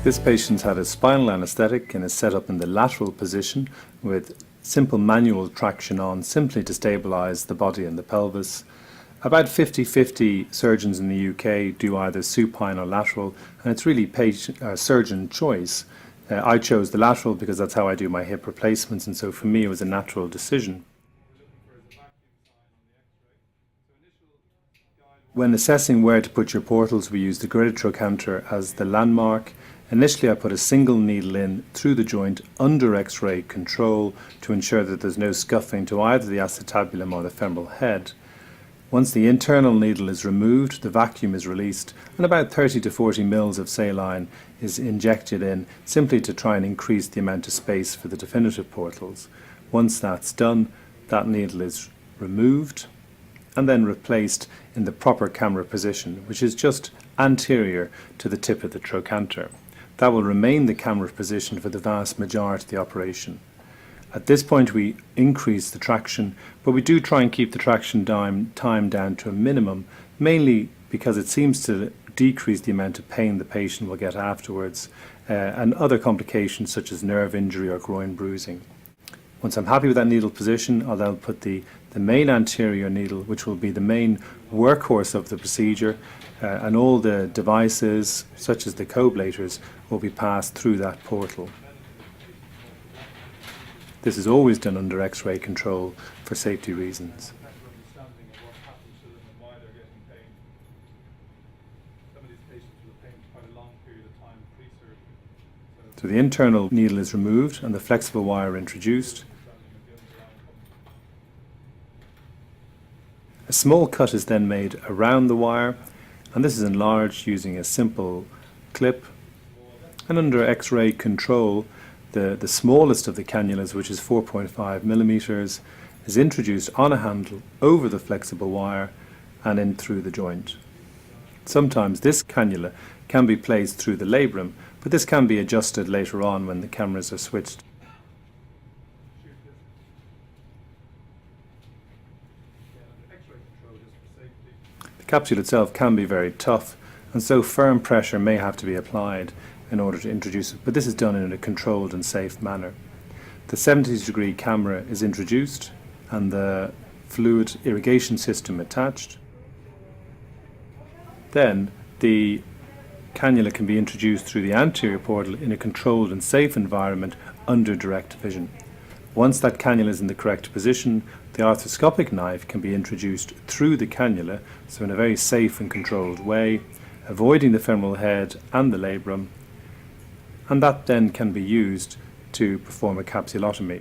This patient had a spinal anaesthetic and is set up in the lateral position with simple manual traction on, simply to stabilise the body and the pelvis. About 50-50 surgeons in the UK do either supine or lateral, and it's really surgeon choice. I chose the lateral because that's how I do my hip replacements, and so for me it was a natural decision. When assessing where to put your portals, we use the gridded trochanter as the landmark. Initially I put a single needle in through the joint under X-ray control to ensure that there's no scuffing to either the acetabulum or the femoral head. Once the internal needle is removed, the vacuum is released and about 30 to 40 mils of saline is injected in, simply to try and increase the amount of space for the definitive portals. Once that's done, that needle is removed and then replaced in the proper camera position, which is just anterior to the tip of the trochanter. That will remain the camera position for the vast majority of the operation. At this point we increase the traction, but we do try and keep the traction time down to a minimum, mainly because it seems to decrease the amount of pain the patient will get afterwards, and other complications such as nerve injury or groin bruising. Once I'm happy with that needle position, I'll then put the main anterior needle, which will be the main workhorse of the procedure, and all the devices, such as the coblators, will be passed through that portal. This is always done under X-ray control for safety reasons. So the internal needle is removed and the flexible wire introduced. A small cut is then made around the wire, and this is enlarged using a simple clip. And under X-ray control, the smallest of the cannulas, which is 4.5 millimeters, is introduced on a handle over the flexible wire and in through the joint. Sometimes this cannula can be placed through the labrum, but this can be adjusted later on when the cameras are switched. The capsule itself can be very tough, and so firm pressure may have to be applied in order to introduce it, but this is done in a controlled and safe manner. The 70-degree camera is introduced and the fluid irrigation system attached. Then the cannula can be introduced through the anterior portal in a controlled and safe environment under direct vision. Once that cannula is in the correct position, the arthroscopic knife can be introduced through the cannula, so in a very safe and controlled way, avoiding the femoral head and the labrum, and that then can be used to perform a capsulotomy.